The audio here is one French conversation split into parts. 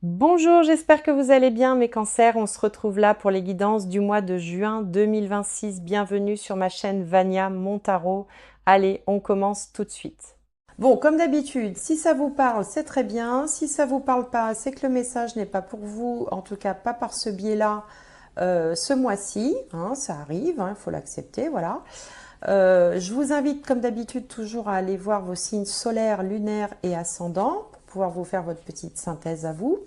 Bonjour, j'espère que vous allez bien mes cancers. On se retrouve là pour les guidances du mois de juin 2026. Bienvenue sur ma chaîne Vania Montaro. Allez, on commence tout de suite. Bon, comme d'habitude, si ça vous parle, c'est très bien. Si ça vous parle pas, c'est que le message n'est pas pour vous. En tout cas, pas par ce biais-là ce mois-ci. Hein, ça arrive, il faut l'accepter, voilà. Je vous invite, comme d'habitude, toujours à aller voir vos signes solaires, lunaires et ascendants pour pouvoir vous faire votre petite synthèse à vous.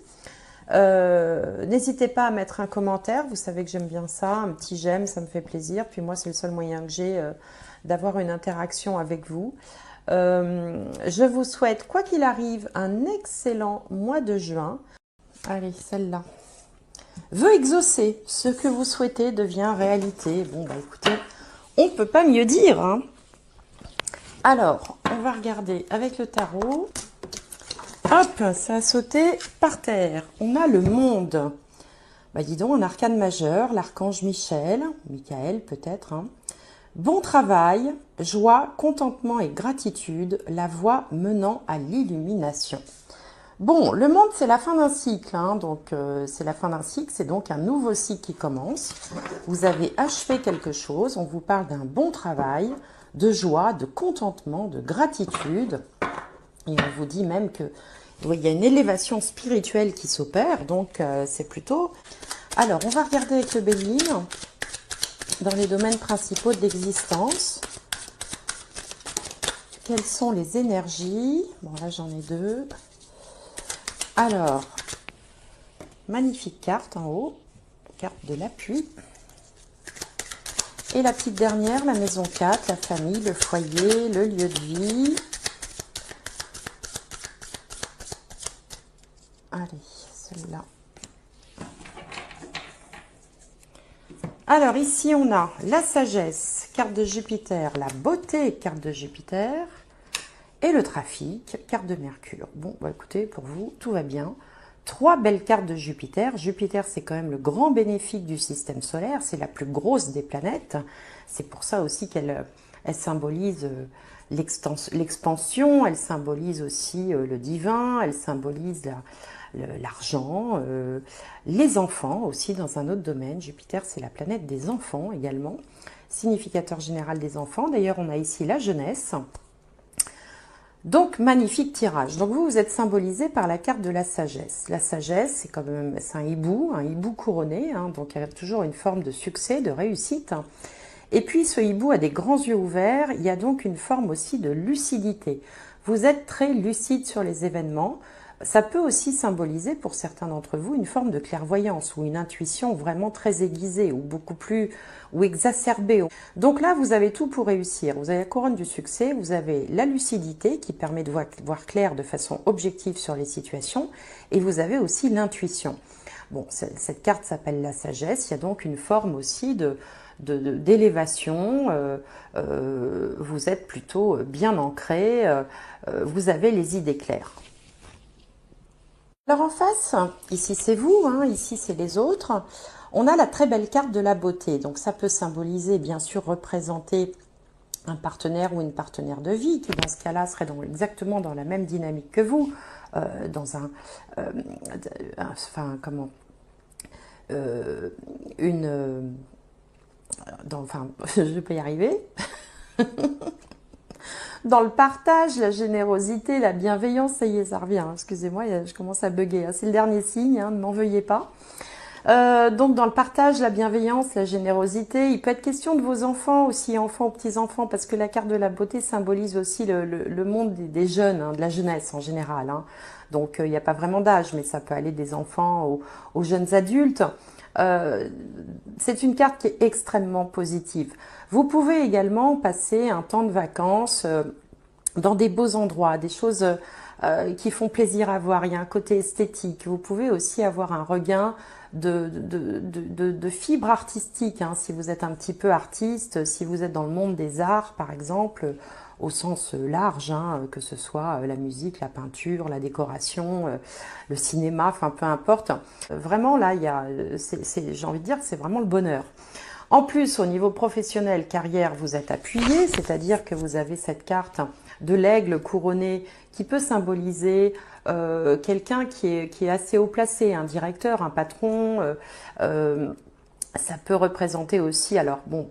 N'hésitez pas à mettre un commentaire, vous savez que j'aime bien ça, un petit j'aime, ça me fait plaisir. Puis moi, c'est le seul moyen que j'ai d'avoir une interaction avec vous. Je vous souhaite, quoi qu'il arrive, un excellent mois de juin. Allez, celle-là. Vœu exaucé, ce que vous souhaitez devient réalité. Bon, bah écoutez, on ne peut pas mieux dire, hein. Alors, on va regarder avec le tarot. Hop, ça a sauté par terre. On a le monde. Bah dis donc, un arcane majeur, l'archange Michael peut-être. Hein. Bon travail, joie, contentement et gratitude, la voie menant à l'illumination. Bon, le monde, c'est la fin d'un cycle. Hein, donc, c'est la fin d'un cycle, c'est donc un nouveau cycle qui commence. Vous avez achevé quelque chose, on vous parle d'un bon travail, de joie, de contentement, de gratitude. Et on vous dit même que il y a une élévation spirituelle qui s'opère, donc c'est plutôt... Alors, on va regarder avec le béline, dans les domaines principaux de l'existence. Quelles sont les énergies? Bon, là, j'en ai deux. Alors, magnifique carte en haut, carte de l'appui. Et la petite dernière, la maison 4, la famille, le foyer, le lieu de vie. Allez, celui-là. Alors ici, on a la sagesse, carte de Jupiter, la beauté, carte de Jupiter, et le trafic, carte de Mercure. Bon, bah écoutez, pour vous, tout va bien. Trois belles cartes de Jupiter. Jupiter, c'est quand même le grand bénéfique du système solaire, c'est la plus grosse des planètes. C'est pour ça aussi qu'elle symbolise l'expansion, elle symbolise aussi le divin, elle symbolise l'argent, les enfants aussi dans un autre domaine. Jupiter, c'est la planète des enfants également, significateur général des enfants. D'ailleurs, on a ici la jeunesse. Donc, magnifique tirage. Donc, vous êtes symbolisé par la carte de la sagesse. La sagesse, c'est quand même un hibou couronné, hein, donc il y a toujours une forme de succès, de réussite. Et puis, ce hibou a des grands yeux ouverts, il y a donc une forme aussi de lucidité. Vous êtes très lucide sur les événements. Ça peut aussi symboliser pour certains d'entre vous une forme de clairvoyance ou une intuition vraiment très aiguisée ou beaucoup plus ou exacerbée. Donc là, vous avez tout pour réussir. Vous avez la couronne du succès, vous avez la lucidité qui permet de voir clair de façon objective sur les situations et vous avez aussi l'intuition. Bon, cette carte s'appelle la sagesse, il y a donc une forme aussi d'élévation, vous êtes plutôt bien ancré, vous avez les idées claires. Alors en face, ici c'est vous, hein, ici c'est les autres, on a la très belle carte de la beauté. Donc ça peut symboliser, bien sûr, représenter un partenaire ou une partenaire de vie qui dans ce cas-là serait exactement dans la même dynamique que vous, dans je vais pas y arriver. Dans le partage, la générosité, la bienveillance, ça y est, ça revient. Excusez-moi, je commence à bugger. Hein. C'est le dernier signe, hein, ne m'en veuillez pas. Donc dans le partage, la bienveillance, la générosité, il peut être question de vos enfants aussi, enfants ou petits-enfants, parce que la carte de la beauté symbolise aussi le monde des jeunes, hein, de la jeunesse en général. Hein. Donc il n'y a pas vraiment d'âge, mais ça peut aller des enfants aux jeunes adultes. C'est une carte qui est extrêmement positive. Vous pouvez également passer un temps de vacances dans des beaux endroits, des choses qui font plaisir à voir. Il y a un côté esthétique. Vous pouvez aussi avoir un regain de fibres artistiques, hein, si vous êtes un petit peu artiste, si vous êtes dans le monde des arts, par exemple, au sens large, hein, que ce soit la musique, la peinture, la décoration, le cinéma, enfin peu importe. Vraiment là, j'ai envie de dire que c'est vraiment le bonheur. En plus, au niveau professionnel, carrière, vous êtes appuyé, c'est-à-dire que vous avez cette carte de l'aigle couronné qui peut symboliser quelqu'un qui est assez haut placé, un directeur, un patron. Ça peut représenter aussi, alors bon,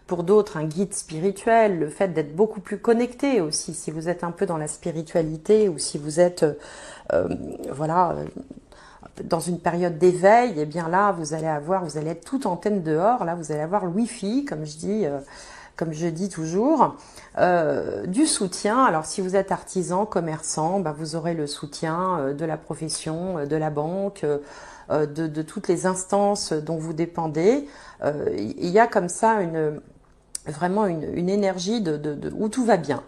pour d'autres, un guide spirituel, le fait d'être beaucoup plus connecté aussi, si vous êtes un peu dans la spiritualité ou si vous êtes, voilà, dans une période d'éveil, et bien là, vous allez être toute antenne dehors, là, vous allez avoir le Wi-Fi, comme je dis toujours, du soutien. Alors, si vous êtes artisan, commerçant, bah, vous aurez le soutien de la profession, de la banque, de toutes les instances dont vous dépendez. Il y a comme ça vraiment une énergie où tout va bien.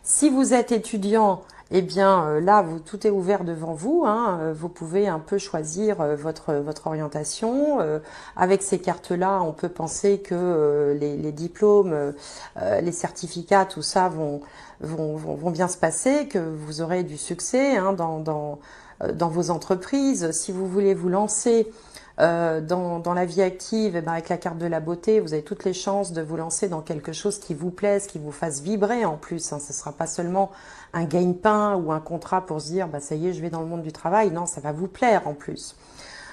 Si vous êtes étudiant, eh bien là, tout est ouvert devant vous, hein. Vous pouvez un peu choisir votre orientation. Avec ces cartes-là, on peut penser que les diplômes, les certificats, tout ça vont bien se passer, que vous aurez du succès, hein, dans vos entreprises. Si vous voulez vous lancer dans la vie active, et ben avec la carte de la beauté, vous avez toutes les chances de vous lancer dans quelque chose qui vous plaise, qui vous fasse vibrer en plus, hein. Ce ne sera pas seulement un gagne-pain ou un contrat pour se dire bah, ça y est, je vais dans le monde du travail. Non, ça va vous plaire en plus.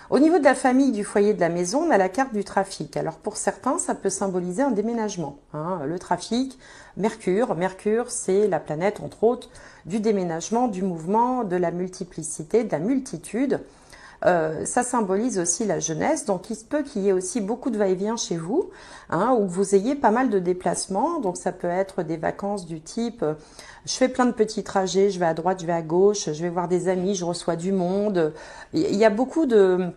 Au niveau de la famille, du foyer, de la maison, on a la carte du trafic. Alors pour certains, ça peut symboliser un déménagement, hein. Le trafic, Mercure. Mercure, c'est la planète, entre autres, du déménagement, du mouvement, de la multiplicité, de la multitude. Ça symbolise aussi la jeunesse, donc il se peut qu'il y ait aussi beaucoup de va-et-vient chez vous, hein, ou que vous ayez pas mal de déplacements. Donc ça peut être des vacances du type je fais plein de petits trajets, je vais à droite, je vais à gauche, je vais voir des amis, je reçois du monde. Il y a beaucoup de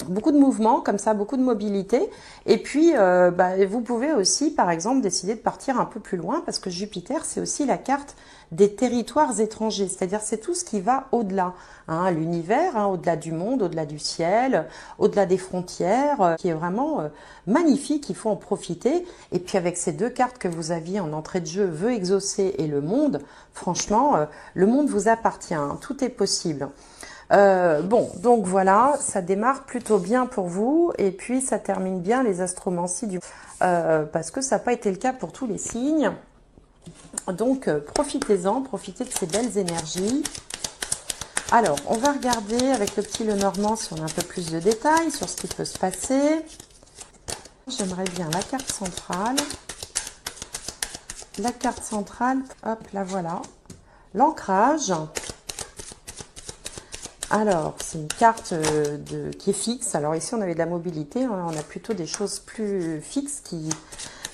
mouvements comme ça, beaucoup de mobilité. Et puis, bah, vous pouvez aussi, par exemple, décider de partir un peu plus loin parce que Jupiter, c'est aussi la carte des territoires étrangers. C'est-à-dire, c'est tout ce qui va au-delà, hein, l'univers, hein, au-delà du monde, au-delà du ciel, au-delà des frontières, qui est vraiment magnifique. Il faut en profiter. Et puis, avec ces deux cartes que vous aviez en entrée de jeu, Vœux exaucés et le monde, franchement, le monde vous appartient, hein, tout est possible. Bon, donc voilà, ça démarre plutôt bien pour vous et puis ça termine bien les astromancies parce que ça n'a pas été le cas pour tous les signes. Donc profitez-en, profitez de ces belles énergies. Alors, on va regarder avec le petit Lenormand si on a un peu plus de détails sur ce qui peut se passer. J'aimerais bien la carte centrale. La carte centrale, hop, la voilà. L'ancrage. Alors, c'est une carte qui est fixe. Alors ici, on avait de la mobilité. Hein, on a plutôt des choses plus fixes,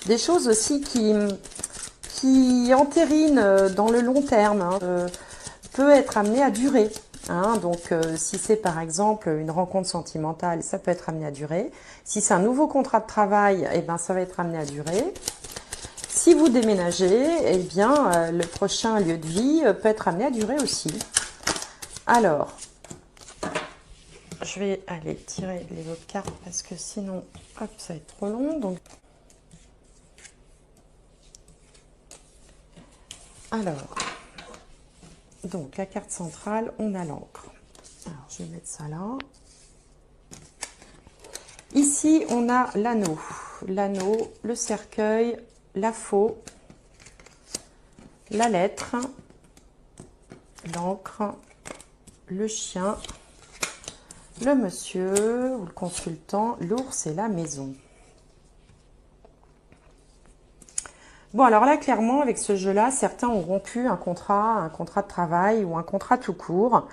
des choses aussi qui entérinent dans le long terme, hein, peut être amené à durer. Hein, donc, si c'est par exemple une rencontre sentimentale, ça peut être amené à durer. Si c'est un nouveau contrat de travail, eh ben, ça va être amené à durer. Si vous déménagez, eh bien, le prochain lieu de vie peut être amené à durer aussi. Alors, je vais aller tirer les autres cartes parce que sinon, hop, ça va être trop long. Donc la carte centrale, on a l'encre. Alors, je vais mettre ça là. Ici, on a l'anneau. L'anneau, le cercueil, la faux, la lettre, l'encre, le chien, le monsieur ou le consultant, l'ours et la maison. Bon, alors là, clairement, avec ce jeu-là, certains ont rompu un contrat de travail ou un contrat tout court.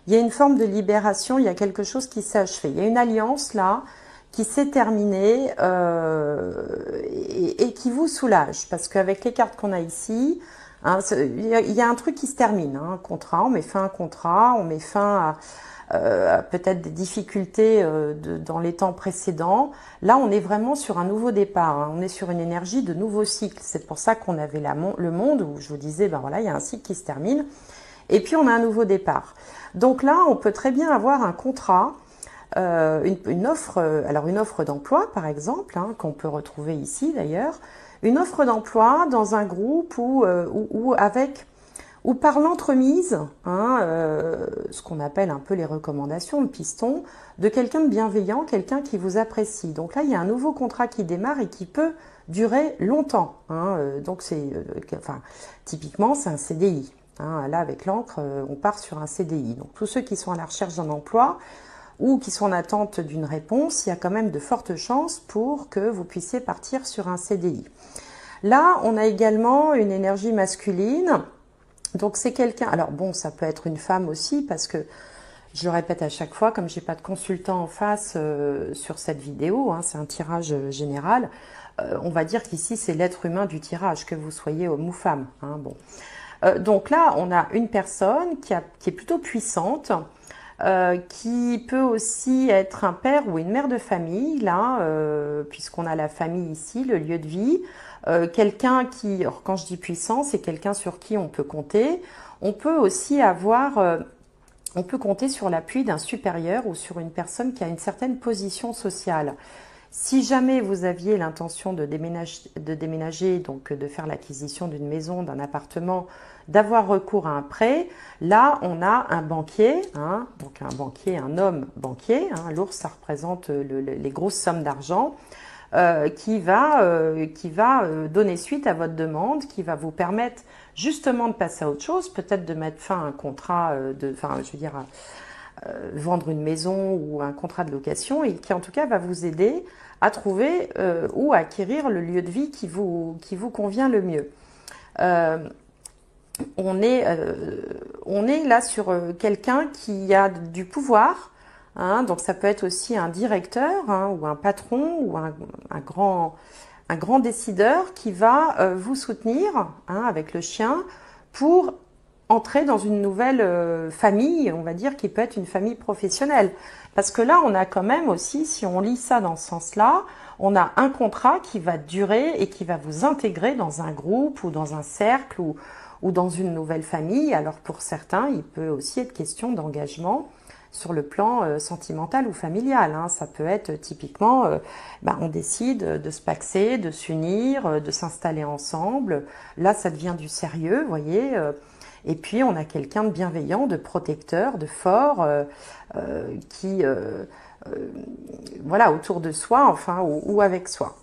Il y a une forme de libération, il y a quelque chose qui s'est achevé. Il y a une alliance, là, qui s'est terminée et qui vous soulage. Parce qu'avec les cartes qu'on a ici, hein, il y a un truc qui se termine. Hein, un contrat, on met fin à un contrat, on met fin à peut-être des difficultés dans les temps précédents. Là, on est vraiment sur un nouveau départ. Hein. On est sur une énergie de nouveau cycle. C'est pour ça qu'on avait le monde où je vous disais, ben voilà, il y a un cycle qui se termine. Et puis, on a un nouveau départ. Donc là, on peut très bien avoir un contrat, une offre, alors une offre d'emploi, par exemple, hein, qu'on peut retrouver ici d'ailleurs. Une offre d'emploi dans un groupe ou ou par l'entremise, hein, ce qu'on appelle un peu les recommandations, le piston, de quelqu'un de bienveillant, quelqu'un qui vous apprécie. Donc là, il y a un nouveau contrat qui démarre et qui peut durer longtemps. Hein, donc enfin, typiquement, c'est un CDI. Hein, là, avec l'encre, on part sur un CDI. Donc tous ceux qui sont à la recherche d'un emploi ou qui sont en attente d'une réponse, il y a quand même de fortes chances pour que vous puissiez partir sur un CDI. Là, on a également une énergie masculine. Donc c'est quelqu'un, alors bon, ça peut être une femme aussi, parce que, je le répète à chaque fois, comme j'ai pas de consultant en face sur cette vidéo, hein, c'est un tirage général, on va dire qu'ici c'est l'être humain du tirage, que vous soyez homme ou femme. Hein, bon. Donc là, on a une personne qui est plutôt puissante, qui peut aussi être un père ou une mère de famille, là, puisqu'on a la famille ici, le lieu de vie. Quelqu'un qui, alors quand je dis puissant, c'est quelqu'un sur qui on peut compter. On peut aussi avoir, on peut compter sur l'appui d'un supérieur ou sur une personne qui a une certaine position sociale. Si jamais vous aviez l'intention de déménager, donc de faire l'acquisition d'une maison, d'un appartement, d'avoir recours à un prêt, là on a un banquier, hein, donc un banquier, un homme banquier, hein, l'ours ça représente les grosses sommes d'argent, qui va donner suite à votre demande, qui va vous permettre justement de passer à autre chose, peut-être de mettre fin à un contrat, enfin je veux dire vendre une maison ou un contrat de location, et qui en tout cas va vous aider à trouver ou à acquérir le lieu de vie qui vous convient le mieux. On est là sur quelqu'un qui a du pouvoir, hein, donc ça peut être aussi un directeur, hein, ou un patron ou un grand décideur qui va vous soutenir, hein, avec le chien pour entrer dans une nouvelle famille, on va dire, qui peut être une famille professionnelle. Parce que là, on a quand même aussi, si on lit ça dans ce sens-là, on a un contrat qui va durer et qui va vous intégrer dans un groupe ou dans un cercle ou dans une nouvelle famille. Alors pour certains, il peut aussi être question d'engagement sur le plan sentimental ou familial. Hein. Ça peut être typiquement, on décide de se paxer, de s'unir, de s'installer ensemble. Là, ça devient du sérieux, vous voyez. Et puis, on a quelqu'un de bienveillant, de protecteur, de fort, qui, voilà, autour de soi, enfin, ou avec soi.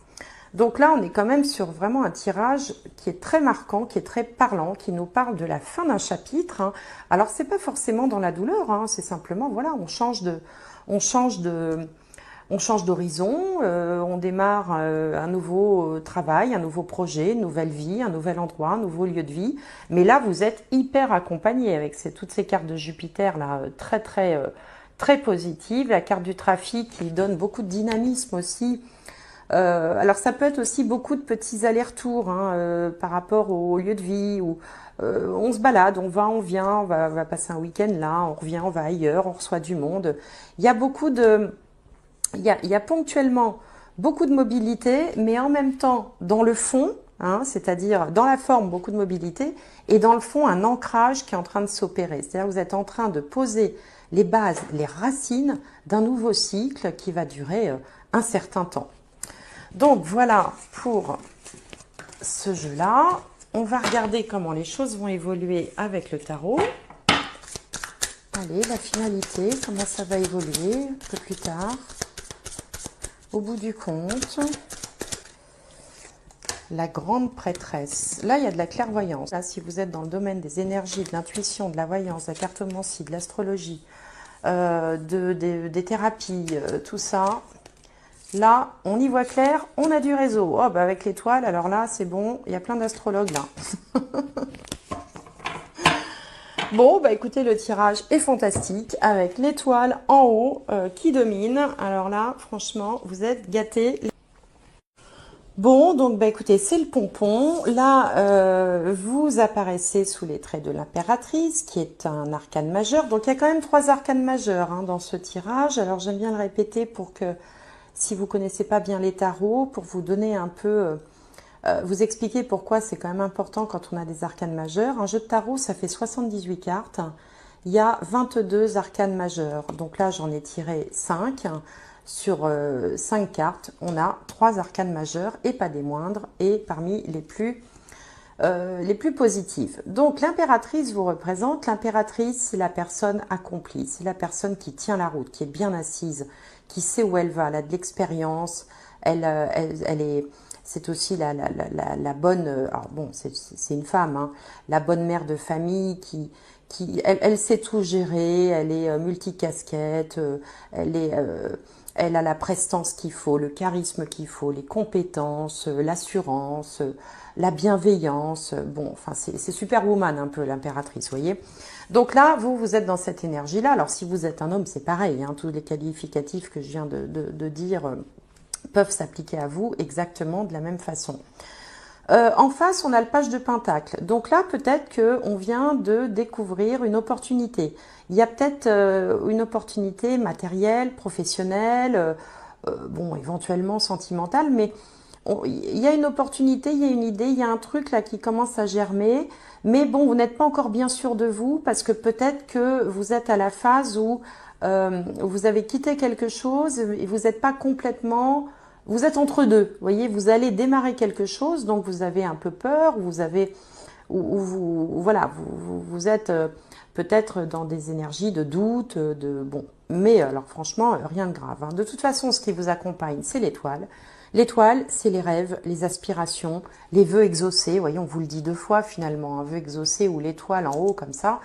Donc là, on est quand même sur vraiment un tirage qui est très marquant, qui est très parlant, qui nous parle de la fin d'un chapitre. Hein. Alors, c'est pas forcément dans la douleur, hein, c'est simplement, voilà, on change d'horizon, on démarre un nouveau travail, un nouveau projet, une nouvelle vie, un nouvel endroit, un nouveau lieu de vie. Mais là, vous êtes hyper accompagné avec toutes ces cartes de Jupiter là, très positives. La carte du trafic qui donne beaucoup de dynamisme aussi. Alors ça peut être aussi beaucoup de petits allers-retours, hein, par rapport au lieu de vie où on se balade, on va, on vient, on va passer un week-end là, on revient, on va ailleurs, on reçoit du monde. Il y a beaucoup de... Il y a ponctuellement beaucoup de mobilité, mais en même temps, dans le fond, hein, c'est-à-dire dans la forme, beaucoup de mobilité, et dans le fond, un ancrage qui est en train de s'opérer. C'est-à-dire que vous êtes en train de poser les bases, les racines d'un nouveau cycle qui va durer un certain temps. Donc voilà pour ce jeu-là. On va regarder comment les choses vont évoluer avec le tarot. Allez, la finalité, comment ça va évoluer un peu plus tard. Au bout du compte, la grande prêtresse. Là, il y a de la clairvoyance. Là, si vous êtes dans le domaine des énergies, de l'intuition, de la voyance, de la cartomancie, de l'astrologie, des thérapies, tout ça, là, on y voit clair, on a du réseau. Oh, bah avec l'étoile, alors là, c'est bon, il y a plein d'astrologues là. Bon, bah écoutez, le tirage est fantastique avec l'étoile en haut qui domine. Alors là, franchement, vous êtes gâtés. Bon, donc bah écoutez, c'est le pompon. Là, vous apparaissez sous les traits de l'impératrice, qui est un arcane majeur. Donc il y a quand même 3 arcanes majeurs, hein, dans ce tirage. Alors j'aime bien le répéter pour que, si vous connaissez pas bien les tarots, pour vous donner un peu... vous expliquer pourquoi c'est quand même important quand on a des arcanes majeurs. Un jeu de tarot, ça fait 78 cartes. Il y a 22 arcanes majeurs. Donc là, j'en ai tiré 5. Sur 5 cartes, on a 3 arcanes majeurs et pas des moindres. Et parmi les plus les plus positives. Donc l'impératrice vous représente. L'impératrice, c'est la personne accomplie, c'est la personne qui tient la route, qui est bien assise, qui sait où elle va, elle a de l'expérience, elle est... C'est aussi la bonne, alors bon, c'est une femme, hein, la bonne mère de famille elle sait tout gérer, elle est multicasquette, elle a la prestance qu'il faut, le charisme qu'il faut, les compétences, l'assurance, la bienveillance. Bon, enfin, c'est Superwoman un peu, l'impératrice, vous voyez. Donc là, vous êtes dans cette énergie-là. Alors, si vous êtes un homme, c'est pareil, hein, tous les qualificatifs que je viens de dire peuvent s'appliquer à vous exactement de la même façon. En face, on a le page de Pentacle. Donc là, peut-être qu'on vient de découvrir une opportunité. Il y a peut-être une opportunité matérielle, professionnelle, bon, éventuellement sentimentale, mais il y a une opportunité, il y a une idée, il y a un truc là qui commence à germer. Mais bon, vous n'êtes pas encore bien sûr de vous parce que peut-être que vous êtes à la phase où vous avez quitté quelque chose et vous n'êtes pas complètement... Vous êtes entre deux, vous voyez, vous allez démarrer quelque chose, donc vous avez un peu peur, vous avez, voilà, vous êtes peut-être dans des énergies de doute, bon, mais alors franchement, rien de grave, hein. De toute façon, ce qui vous accompagne, c'est l'étoile. L'étoile, c'est les rêves, les aspirations, les vœux exaucés. Vous voyez, on vous le dit deux fois finalement, un vœu exaucé ou l'étoile en haut comme ça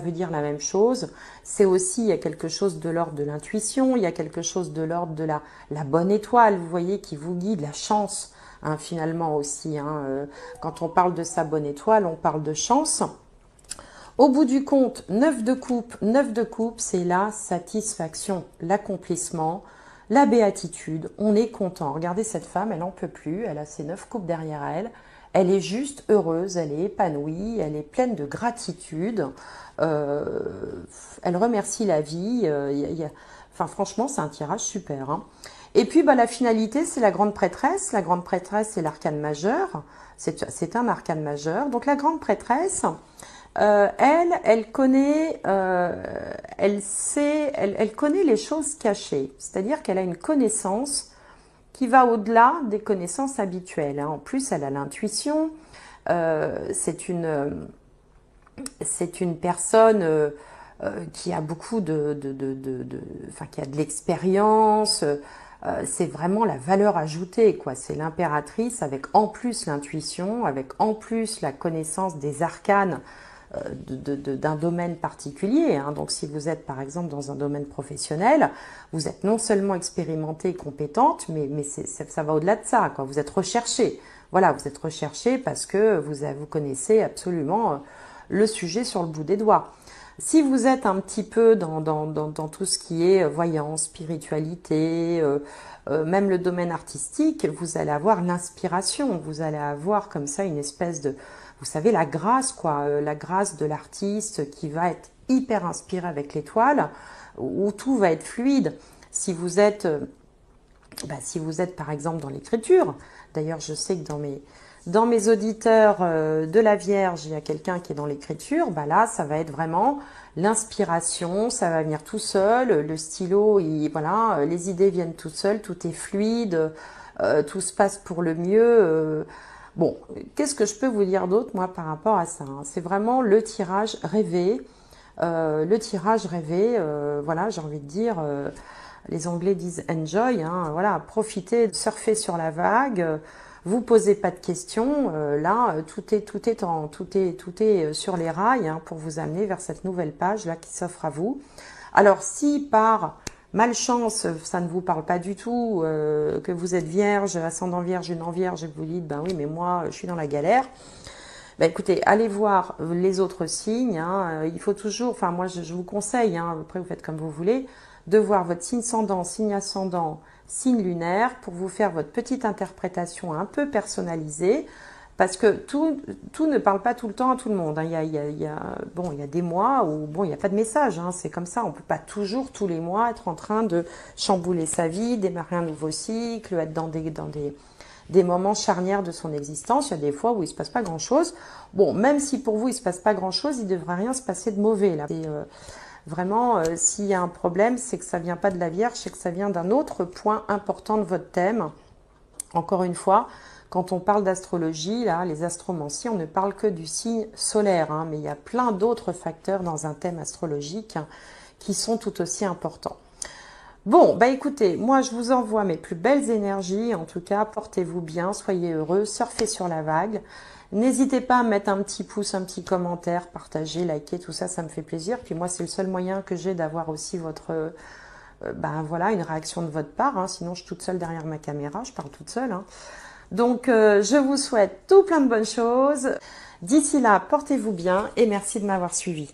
veut dire la même chose. C'est aussi, il y a quelque chose de l'ordre de l'intuition, il y a quelque chose de l'ordre de la bonne étoile, vous voyez, qui vous guide, la chance, hein, finalement aussi. Hein, quand on parle de sa bonne étoile, on parle de chance. Au bout du compte, 9 de coupe, c'est la satisfaction, l'accomplissement, la béatitude, on est content. Regardez cette femme, elle n'en peut plus, elle a ses 9 coupes derrière elle, elle est juste heureuse, elle est épanouie, elle est pleine de gratitude, elle remercie la vie, enfin franchement c'est un tirage super. Hein. Et puis bah, la finalité c'est la grande prêtresse c'est l'arcane majeur, c'est un arcane majeur, donc la grande prêtresse... elle connaît, elle connaît les choses cachées. C'est-à-dire qu'elle a une connaissance qui va au-delà des connaissances habituelles. Hein. En plus, elle a l'intuition. C'est une personne qui a beaucoup enfin, qui a de l'expérience. C'est vraiment la valeur ajoutée, quoi. C'est l'impératrice avec en plus l'intuition, avec en plus la connaissance des arcanes d'un domaine particulier. Hein. Donc si vous êtes par exemple dans un domaine professionnel, vous êtes non seulement expérimentée et compétente, mais ça va au-delà de ça, quoi. Vous êtes recherché. Voilà, vous êtes recherché parce que vous connaissez absolument le sujet sur le bout des doigts. Si vous êtes un petit peu dans tout ce qui est voyance, spiritualité, même le domaine artistique, vous allez avoir l'inspiration, vous allez avoir comme ça une espèce de... Vous savez, la grâce, quoi, la grâce de l'artiste qui va être hyper inspiré avec l'étoile, où tout va être fluide. Si vous êtes par exemple dans l'écriture, d'ailleurs je sais que dans mes auditeurs de la Vierge, il y a quelqu'un qui est dans l'écriture, bah là ça va être vraiment l'inspiration, ça va venir tout seul, le stylo, voilà, les idées viennent tout seul, tout est fluide, tout se passe pour le mieux. Bon, qu'est-ce que je peux vous dire d'autre, moi, par rapport à ça, hein. C'est vraiment le tirage rêvé. Voilà, j'ai envie de dire, les Anglais disent enjoy, hein, voilà, profitez, surfez sur la vague, vous posez pas de questions, là, tout est sur les rails, hein, pour vous amener vers cette nouvelle page là qui s'offre à vous. Alors, si par malchance, ça ne vous parle pas du tout, que vous êtes vierge, ascendant vierge, une en vierge, et que vous dites, ben oui, mais moi, je suis dans la galère. Ben écoutez, allez voir les autres signes. Hein. Il faut toujours, enfin moi, je vous conseille, hein, après vous faites comme vous voulez, de voir votre signe ascendant, signe lunaire, pour vous faire votre petite interprétation un peu personnalisée. Parce que tout ne parle pas tout le temps à tout le monde. Hein. Il y a des mois où bon, il n'y a pas de message. Hein. C'est comme ça. On ne peut pas toujours, tous les mois, être en train de chambouler sa vie, démarrer un nouveau cycle, être dans des moments charnières de son existence. Il y a des fois où il ne se passe pas grand-chose. Bon, même si pour vous, il ne se passe pas grand-chose, il ne devrait rien se passer de mauvais. Là. Vraiment, s'il y a un problème, c'est que ça ne vient pas de la Vierge, c'est que ça vient d'un autre point important de votre thème. Encore une fois, Quand on parle d'astrologie, là, les astromanciens, on ne parle que du signe solaire, hein, mais il y a plein d'autres facteurs dans un thème astrologique qui sont tout aussi importants. Bon, bah écoutez, moi je vous envoie mes plus belles énergies, en tout cas, portez-vous bien, soyez heureux, surfez sur la vague. N'hésitez pas à mettre un petit pouce, un petit commentaire, partager, liker, tout ça, ça me fait plaisir. Puis moi, c'est le seul moyen que j'ai d'avoir aussi votre, ben voilà, une réaction de votre part, hein. Sinon je suis toute seule derrière ma caméra, je parle toute seule, hein. Donc je vous souhaite tout plein de bonnes choses. D'ici là, portez-vous bien et merci de m'avoir suivi.